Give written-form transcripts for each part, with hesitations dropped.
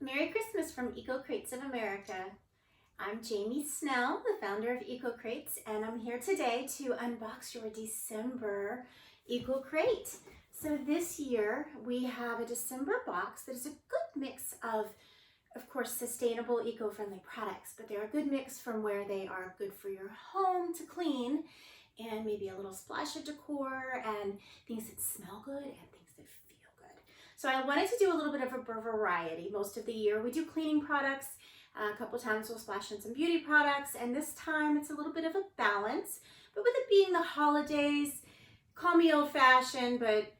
Merry Christmas from Eco Crates of America. I'm Jaime Snell, the founder of Eco Crates, and I'm here today to unbox your December Eco Crate. So this year we have a December box that is a good mix of course, sustainable, eco-friendly products, but they're a good mix from where they are good for your home to clean and maybe a little splash of decor and things that smell good and things that feel good. So I wanted to do a little bit of a variety. Most of the year we do cleaning products. A couple times we'll splash in some beauty products, and this time it's a little bit of a balance. But with it being the holidays, call me old-fashioned, but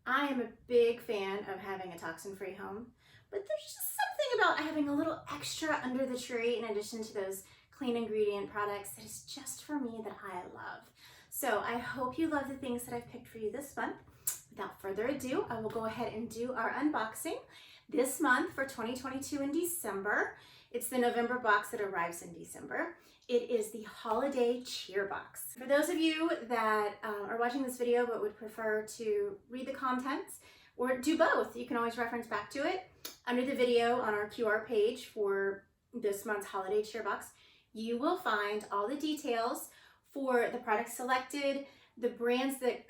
I am a big fan of having a toxin-free home. But there's just something about having a little extra under the tree in addition to those clean ingredient products that is just for me that I love. So I hope you love the things that I've picked for you this month. Without further ado, I will go ahead and do our unboxing this month for 2022 in December. It's the November box that arrives in December. It is the Holiday Cheer Box. For those of you that are watching this video but would prefer to read the contents or do both, you can always reference back to it. Under the video on our QR page for this month's Holiday Cheer Box, you will find all the details for the products selected, the brands that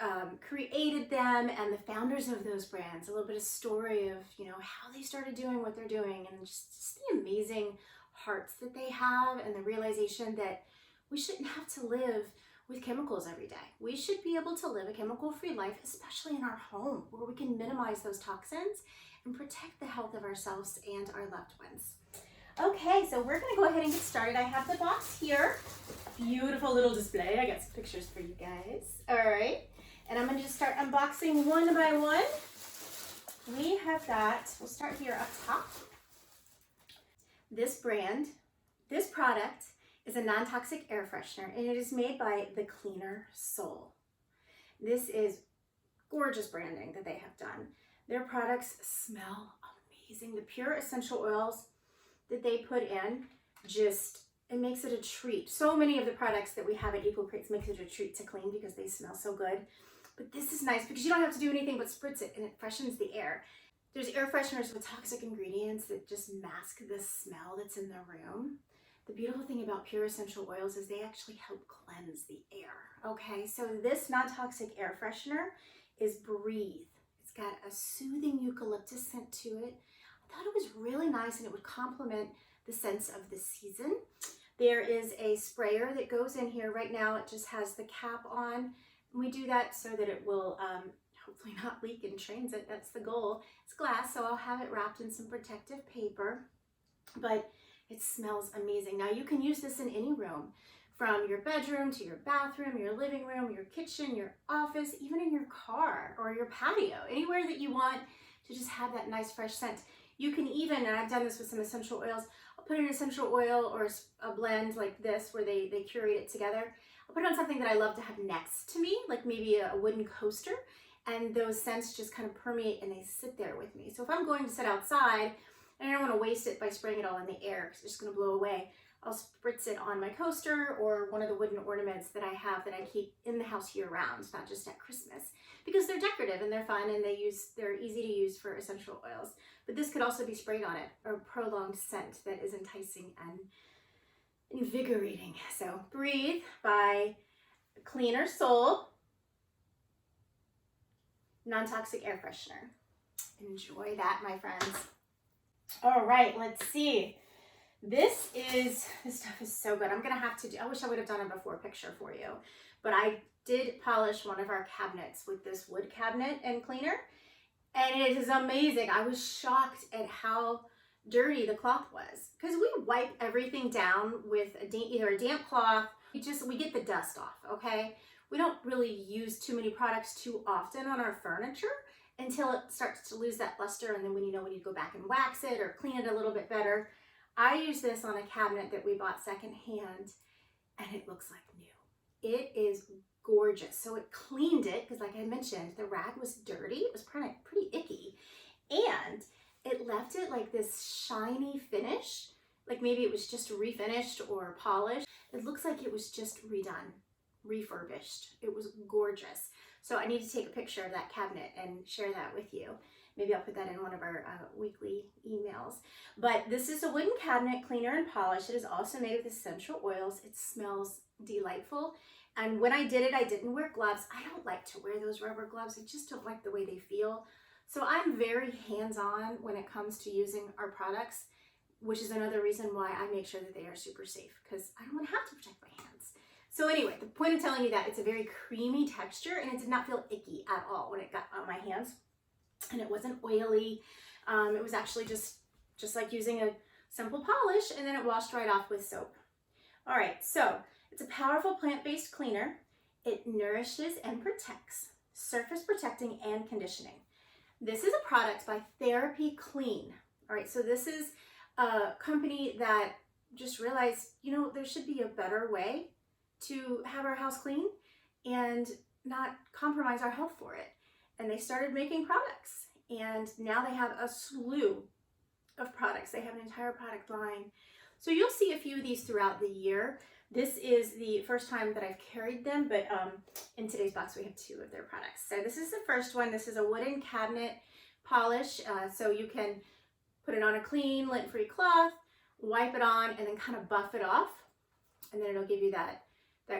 created them, and the founders of those brands. A little bit of story of how they started doing what they're doing, and just the amazing hearts that they have, and the realization that we shouldn't have to live with chemicals every day. We should be able to live a chemical-free life, especially in our home, where we can minimize those toxins and protect the health of ourselves and our loved ones. Okay, so we're gonna go ahead and get started. I have the box here. Beautiful little display. I got some pictures for you guys. All right, and I'm gonna just start unboxing one by one. We have got, we'll start here up top. This product is a non-toxic air freshener, and it is made by The Cleaner Soul. This is gorgeous branding that they have done. Their products smell amazing. The pure essential oils that they put in, it makes it a treat. So many of the products that we have at Eco Crates makes it a treat to clean because they smell so good. But this is nice because you don't have to do anything but spritz it, and it freshens the air. There's air fresheners with toxic ingredients that just mask the smell that's in the room. The beautiful thing about pure essential oils is they actually help cleanse the air. Okay, so this non-toxic air freshener is Breathe. It's got a soothing eucalyptus scent to it. I thought it was really nice, and it would complement the scents of the season. There is a sprayer that goes in here. Right now it just has the cap on. And we do that so that it will hopefully not leak in transit. That's the goal. It's glass, so I'll have it wrapped in some protective paper, but it smells amazing. Now you can use this in any room, from your bedroom to your bathroom, your living room, your kitchen, your office, even in your car or your patio, anywhere that you want to just have that nice fresh scent. You can even, and I've done this with some essential oils, I'll put an essential oil or a blend like this where they curate it together. I'll put it on something that I love to have next to me, like maybe a wooden coaster, and those scents just kind of permeate and they sit there with me. So if I'm going to sit outside and I don't want to waste it by spraying it all in the air because it's just going to blow away, I'll spritz it on my coaster or one of the wooden ornaments that I have that I keep in the house year round, not just at Christmas, because they're decorative and they're fun and they're easy to use for essential oils. But this could also be sprayed on it, or a prolonged scent that is enticing and invigorating. So Breathe by Cleaner Soul, non-toxic air freshener. Enjoy that, my friends. All right, let's see. This stuff is so good. I'm gonna have to I wish I would have done a before picture for you, but I did polish one of our cabinets with this wood cabinet and cleaner, and it is amazing. I was shocked at how dirty the cloth was, because we wipe everything down with either a damp cloth. We get the dust off, okay? We don't really use too many products too often on our furniture until it starts to lose that luster, and then when you need to go back and wax it or clean it a little bit better. I use this on a cabinet that we bought secondhand, and it looks like new. It is gorgeous. So it cleaned it, because like I mentioned, the rag was dirty. It was pretty icky, and it left it like this shiny finish, like maybe it was just refinished or polished. It looks like it was just redone, refurbished. It was gorgeous. So I need to take a picture of that cabinet and share that with you. Maybe I'll put that in one of our weekly emails. But this is a wooden cabinet cleaner and polish. It is also made with essential oils. It smells delightful. And when I did it, I didn't wear gloves. I don't like to wear those rubber gloves. I just don't like the way they feel. So I'm very hands-on when it comes to using our products, which is another reason why I make sure that they are super safe, because I don't want to have to protect my hands. So anyway, the point of telling you that, it's a very creamy texture and it did not feel icky at all when it got on my hands. And it wasn't oily. It was actually just like using a simple polish, and then it washed right off with soap. All right, so it's a powerful plant-based cleaner. It nourishes and protects, surface protecting and conditioning. This is a product by Therapy Clean. All right, so this is a company that just realized, you know, there should be a better way to have our house clean and not compromise our health for it. And they started making products, and now they have a slew of products. They have an entire product line. So you'll see a few of these throughout the year. This is the first time that I've carried them, but in today's box we have 2 of their products. So this is the first one. This is a wooden cabinet polish, so you can put it on a clean, lint-free cloth, wipe it on, and then kind of buff it off, and then it'll give you that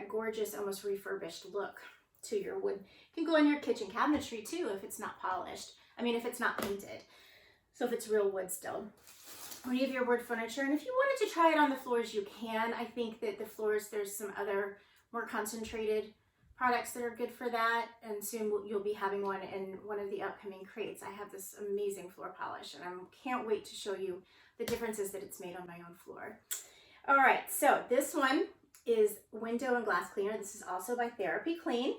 gorgeous, almost refurbished look to your wood. It can go in your kitchen cabinetry too if it's not polished. I mean, if it's not painted. So if it's real wood still. Any of your wood furniture, and if you wanted to try it on the floors, you can. I think that the floors, there's some other more concentrated products that are good for that, and soon you'll be having one in one of the upcoming crates. I have this amazing floor polish, and I can't wait to show you the differences that it's made on my own floor. All right, so this one is window and glass cleaner. This is also by Therapy Clean.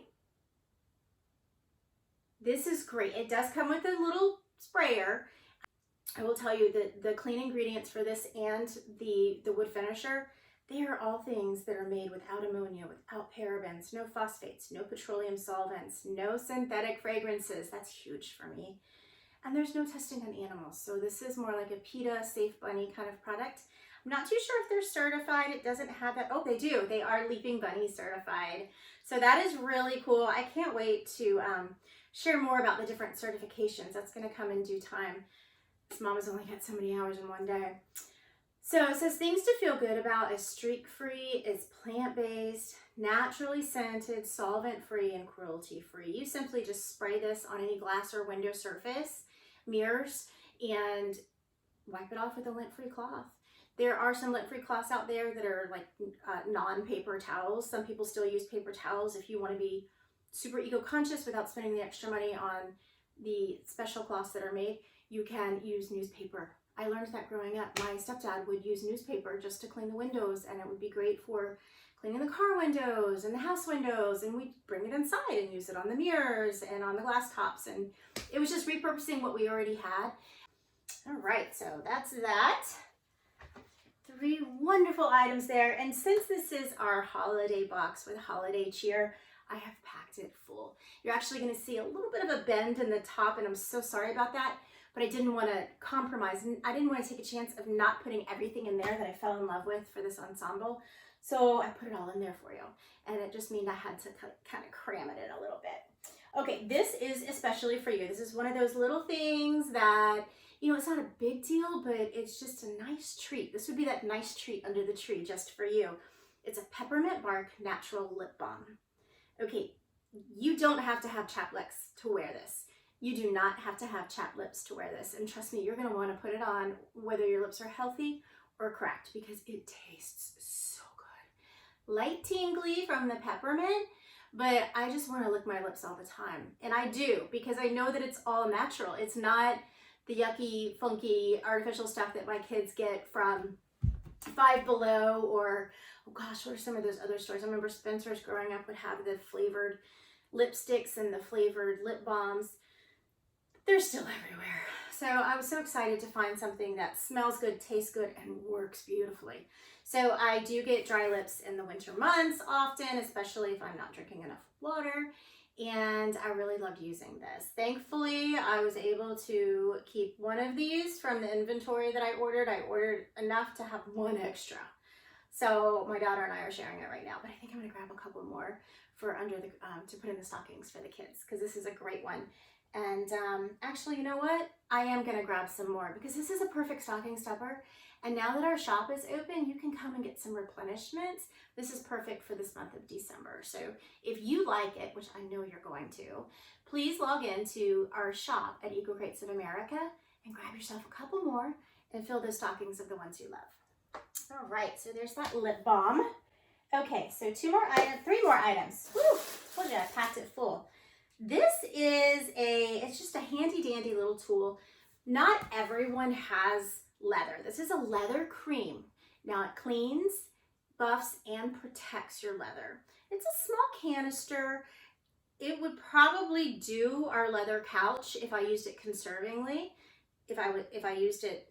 This is great. It does come with a little sprayer. I will tell you that the clean ingredients for this and the wood finisher, they are all things that are made without ammonia, without parabens, no phosphates, no petroleum solvents, no synthetic fragrances. That's huge for me. And there's no testing on animals. So this is more like a PETA Safe Bunny kind of product. I'm not too sure if they're certified. It doesn't have that. Oh, they do. They are Leaping Bunny certified. So that is really cool. I can't wait to share more about the different certifications. That's going to come in due time. This mom has only got so many hours in one day. So it says things to feel good about is streak-free, is plant-based, naturally scented, solvent-free, and cruelty-free. You simply just spray this on any glass or window surface, mirrors, and wipe it off with a lint-free cloth. There are some lint-free cloths out there that are like non-paper towels. Some people still use paper towels. If you want to be super eco-conscious without spending the extra money on the special cloths that are made, you can use newspaper. I learned that growing up. My stepdad would use newspaper just to clean the windows, and it would be great for cleaning the car windows and the house windows, and we'd bring it inside and use it on the mirrors and on the glass tops, and it was just repurposing what we already had. All right, so that's that. 3 wonderful items there, and since this is our holiday box with holiday cheer, I have packed it full. You're actually going to see a little bit of a bend in the top, and I'm so sorry about that, but I didn't want to compromise. I didn't want to take a chance of not putting everything in there that I fell in love with for this ensemble, so I put it all in there for you, and it just means I had to kind of cram it in a little bit. Okay, this is especially for you. This is one of those little things that, you know, it's not a big deal, but it's just a nice treat. This would be that nice treat under the tree just for you. It's a peppermint bark natural lip balm. Okay, you don't have to have chapped lips to wear this. You do not have to have chapped lips to wear this. And trust me, you're going to want to put it on whether your lips are healthy or cracked, because it tastes so good. Light tingly from the peppermint, but I just want to lick my lips all the time. And I do, because I know that it's all natural. It's not the yucky, funky, artificial stuff that my kids get from Five Below, or, oh gosh, what are some of those other stores? I remember Spencer's growing up would have the flavored lipsticks and the flavored lip balms. They're still everywhere. So I was so excited to find something that smells good, tastes good, and works beautifully. So I do get dry lips in the winter months often, especially if I'm not drinking enough water. And I really loved using this. Thankfully, I was able to keep one of these from the inventory that I ordered. I ordered enough to have 1 extra. So my daughter and I are sharing it right now, but I think I'm gonna grab a couple more for under the to put in the stockings for the kids, because this is a great one. And actually, you know what? I am gonna grab some more because this is a perfect stocking stuffer. And now that our shop is open, you can come and get some replenishments. This is perfect for this month of December. So if you like it, which I know you're going to, please log into our shop at Eco Crates of America and grab yourself a couple more and fill those stockings of the ones you love. All right, so there's that lip balm. Okay, so three more items. Woo, told you I packed it full. This is it's just a handy dandy little tool. Not everyone has leather. This is a leather cream. Now it cleans, buffs, and protects your leather. It's a small canister. It would probably do our leather couch if I used it conservingly. If I used it,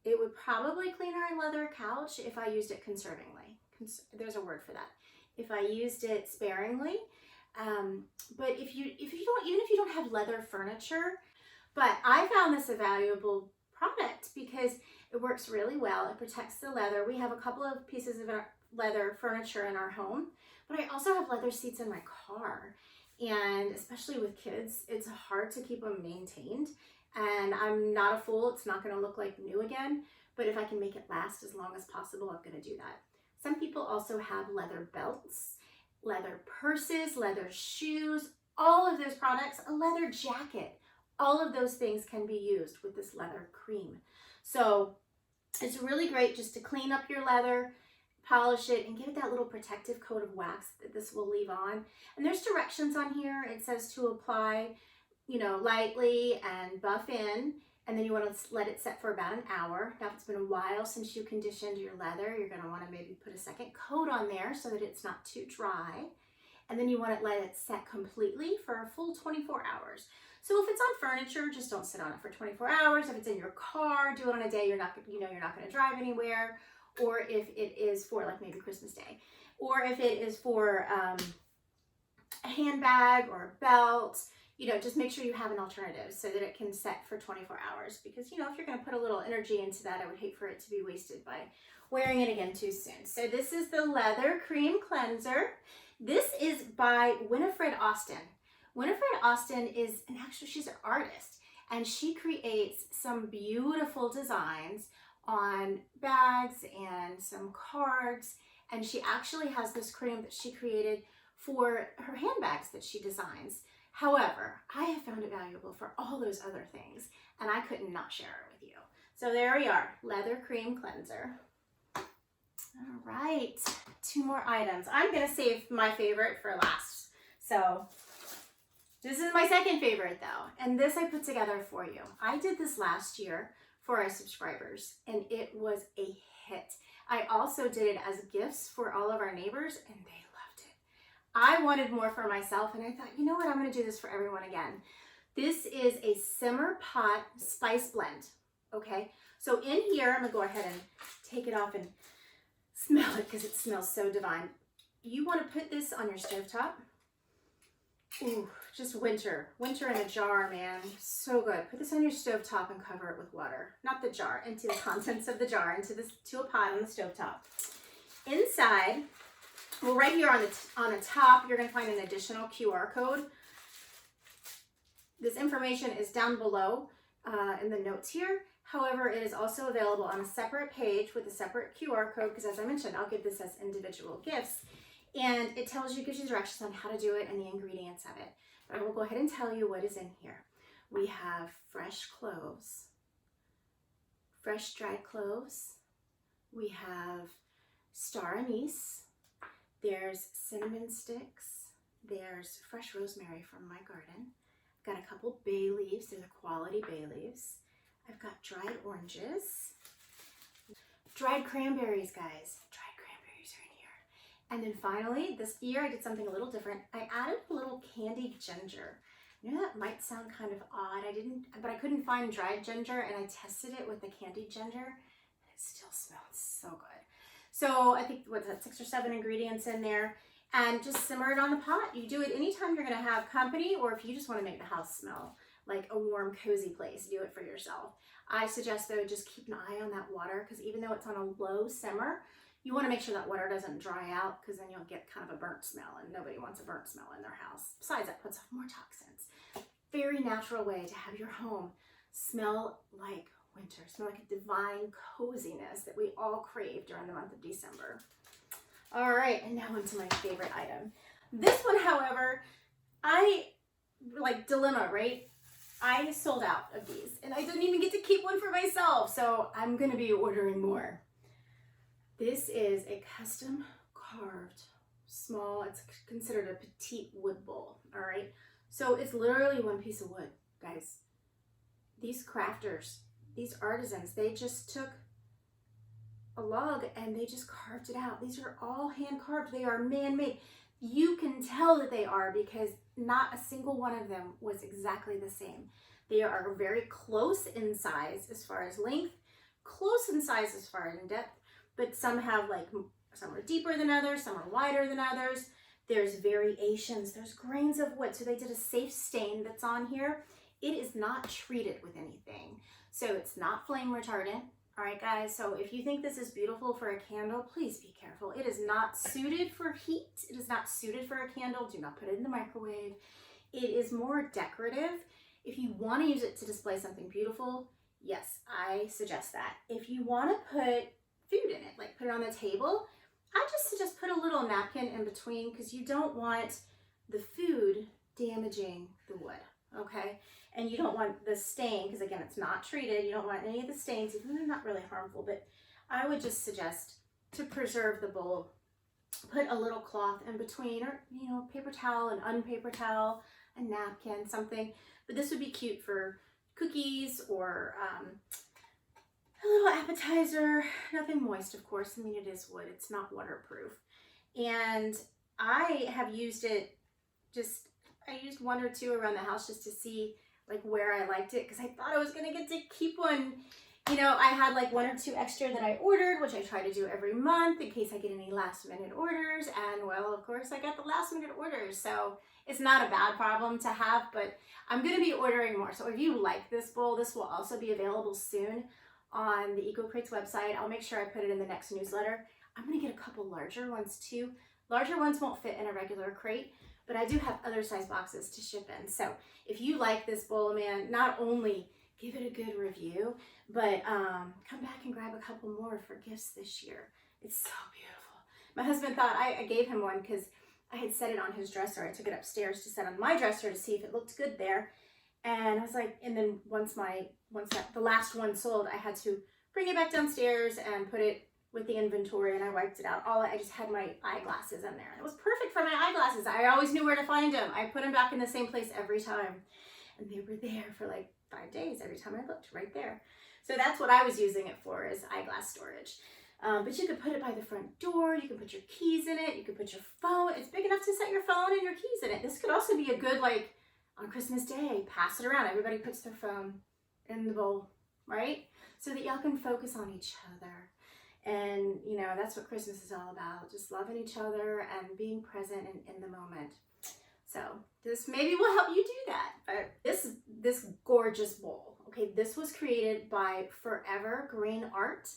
it would probably clean our leather couch if I used it conservingly. There's a word for that. If I used it sparingly. But if you don't, even if you don't have leather furniture, but I found this a valuable product because it works really well. It protects the leather. We have a couple of pieces of leather furniture in our home, but I also have leather seats in my car. And especially with kids, it's hard to keep them maintained. And I'm not a fool. It's not going to look like new again, but if I can make it last as long as possible, I'm going to do that. Some people also have leather belts, leather purses, leather shoes, all of those products, a leather jacket. All of those things can be used with this leather cream. So it's really great just to clean up your leather, polish it, and give it that little protective coat of wax that this will leave on. And there's directions on here. It says to apply, lightly and buff in, and then you want to let it set for about an hour. Now, if it's been a while since you conditioned your leather, you're going to want to maybe put a second coat on there so that it's not too dry. And then you want to let it set completely for a full 24 hours. So if it's on furniture, just don't sit on it for 24 hours. If it's in your car, do it on a day you're not going to drive anywhere. Or if it is for like maybe Christmas Day. Or if it is for a handbag or a belt, just make sure you have an alternative so that it can set for 24 hours. Because, if you're going to put a little energy into that, I would hate for it to be wasted by wearing it again too soon. So this is the Leather Cream Cleanser. This is by Winifred Austin. Winifred Austin she's an artist, and she creates some beautiful designs on bags and some cards. And she actually has this cream that she created for her handbags that she designs. However, I have found it valuable for all those other things, and I couldn't not share it with you. So there we are, Leather Cream Cleanser. All right, 2 more items. I'm gonna save my favorite for last. So this is my second favorite though, and this I put together for you. I did this last year for our subscribers, and it was a hit. I also did it as gifts for all of our neighbors, and they loved it. I wanted more for myself, and I thought, you know what, I'm gonna do this for everyone again. This is a simmer pot spice blend, okay? So in here, I'm gonna go ahead and take it off and smell it because it smells so divine. You wanna put this on your stovetop. Ooh, just winter in a jar, man. So good. Put this on your stovetop and cover it with water. Not the jar, into the contents of the jar, to a pot on the stovetop. Inside, well, right here on the top, you're gonna find an additional QR code. This information is down below in the notes here. However, it is also available on a separate page with a separate QR code, because as I mentioned, I'll give this as individual gifts. And it gives you directions on how to do it and the ingredients of it. But I will go ahead and tell you what is in here. We have fresh cloves, fresh dried cloves. We have star anise. There's cinnamon sticks. There's fresh rosemary from my garden. I've got a couple bay leaves. They're the quality bay leaves. I've got dried oranges. Dried cranberries, guys. And then finally, this year I did something a little different. I added a little candied ginger. I know that might sound kind of odd. But I couldn't find dried ginger, and I tested it with the candied ginger, and it still smelled so good. So I think, 6 or 7 ingredients in there, and just simmer it on the pot. You do it anytime you're gonna have company, or if you just wanna make the house smell like a warm, cozy place, do it for yourself. I suggest though, just keep an eye on that water, because even though it's on a low simmer, You want to make sure that water doesn't dry out, because then you'll get kind of a burnt smell, and nobody wants a burnt smell in their house. Besides, that puts off more toxins. Very natural way to have your home smell like winter, smell like a divine coziness that we all crave during the month of December. All right, and now into my favorite item. This one, however, dilemma, right? I sold out of these, and I didn't even get to keep one for myself, so I'm gonna be ordering more. This is a custom carved small, it's considered a petite wood bowl, all right? So it's literally one piece of wood, guys. These crafters, these artisans, they just took a log and they just carved it out. These are all hand carved. They are man-made. You can tell that they are because not a single one of them was exactly the same. They are very close in size as far as length, close in size as far as in depth, but some have some are deeper than others, some are wider than others. There's variations, there's grains of wood. So they did a safe stain that's on here. It is not treated with anything. So it's not flame retardant. All right, guys, so if you think this is beautiful for a candle, please be careful. It is not suited for heat. It is not suited for a candle. Do not put it in the microwave. It is more decorative. If you want to use it to display something beautiful, yes, I suggest that. If you want to put food in it, like put it on the table, I just suggest put a little napkin in between, because you don't want the food damaging the wood, okay? And you don't want the stain, because again, it's not treated. You don't want any of the stains, even though they're not really harmful, but I would just suggest to preserve the bowl, put a little cloth in between, or, paper towel, an unpaper towel, a napkin, something. But this would be cute for cookies or a little appetizer, nothing moist, of course. I mean, it is wood, it's not waterproof. And I have used it, I used one or two around the house just to see where I liked it, because I thought I was gonna get to keep one. I had one or two extra that I ordered, which I try to do every month in case I get any last minute orders. And well, of course I got the last minute orders. So it's not a bad problem to have, but I'm gonna be ordering more. So if you like this bowl, this will also be available soon on the Eco Crates website. I'll make sure I put it in the next newsletter. I'm gonna get a couple larger ones too. Larger ones won't fit in a regular crate, but I do have other size boxes to ship in. So if you like this bowl, man, not only give it a good review, but come back and grab a couple more for gifts this year. It's so beautiful. My husband thought I gave him one because I had set it on his dresser. I took it upstairs to set on my dresser to see if it looked good there. And I was like, and then once the last one sold, I had to bring it back downstairs and put it with the inventory, and I wiped it out. I just had my eyeglasses in there. It was perfect for my eyeglasses. I always knew where to find them. I put them back in the same place every time. And they were there for 5 days every time I looked, right there. So that's what I was using it for, is eyeglass storage. But you could put it by the front door. You can put your keys in it. You could put your phone. It's big enough to set your phone and your keys in it. This could also be a good, on Christmas Day, pass it around. Everybody puts their phone in the bowl, right? So that y'all can focus on each other. And, that's what Christmas is all about. Just loving each other and being present and in the moment. So this maybe will help you do that. But this gorgeous bowl, okay, this was created by Forever Green Art.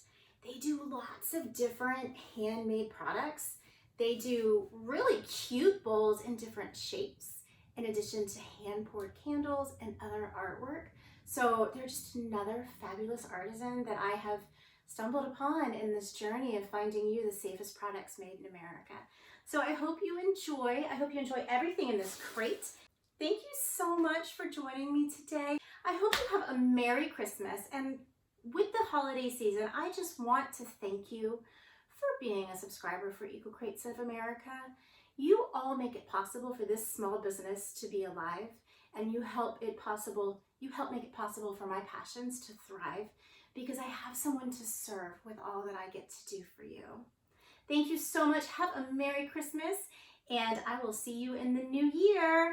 They do lots of different handmade products. They do really cute bowls in different shapes, in addition to hand-poured candles and other artwork. So they're just another fabulous artisan that I have stumbled upon in this journey of finding you the safest products made in America. So I hope you enjoy. I hope you enjoy everything in this crate. Thank you so much for joining me today. I hope you have a Merry Christmas. And with the holiday season, I just want to thank you for being a subscriber for Eco Crates of America. You all make it possible for this small business to be alive, and you help make it possible for my passions to thrive, because I have someone to serve with all that I get to do for you. Thank you so much. Have a Merry Christmas, and I will see you in the new year.